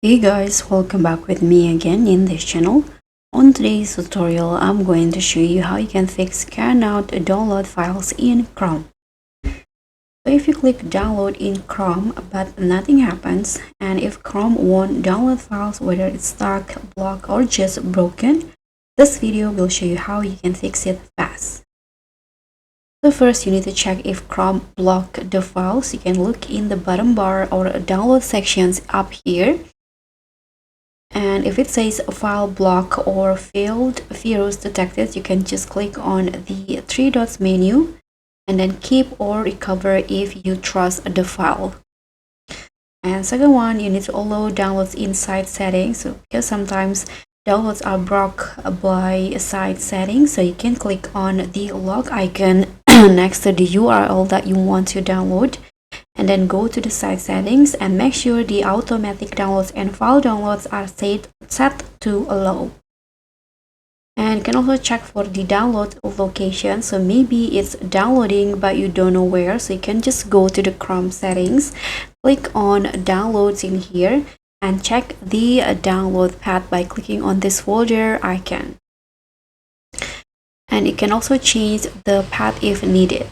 Hey guys, welcome back with me again in this channel. On today's tutorial, I'm going to show you how you can fix cannot download files in Chrome. So if you click download in Chrome but nothing happens, and if Chrome won't download files whether it's stuck, blocked or just broken, this video will show you how you can fix it fast. So first you need to check if Chrome blocked the files. You can look in the bottom bar or download sections up here. And if it says file block or failed virus detected, you can just click on the three dots menu and then keep or recover if you trust the file. And second one, you need to allow downloads inside settings, because sometimes downloads are blocked by site settings. So you can click on the log icon next to the URL that you want to download, and then go to the site settings and make sure the automatic downloads and file downloads are set to allow. And you can also check for the download location. So maybe it's downloading but you don't know where, so you can just go to the Chrome settings, click on downloads in here and check the download path by clicking on this folder icon. And you can also change the path if needed.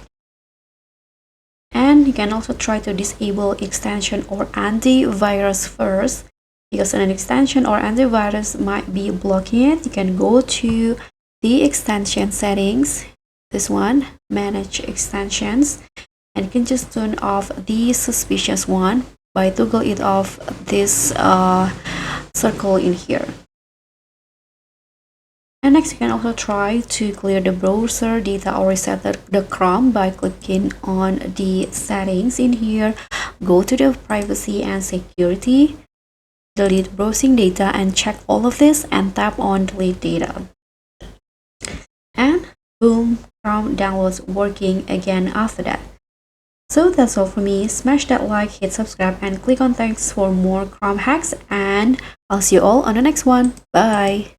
And you can also try to disable extension or antivirus first, because an extension or antivirus might be blocking it. You can go to the extension settings, this one, manage extensions, and you can just turn off the suspicious one by toggle it off this circle in here. And next, you can also try to clear the browser data or reset the Chrome by clicking on the settings in here, go to the privacy and security, delete browsing data and check all of this and tap on delete data. And boom, Chrome downloads working again after that. So that's all for me. Smash that like, hit subscribe and click on thanks for more Chrome hacks, and I'll see you all on the next one. Bye.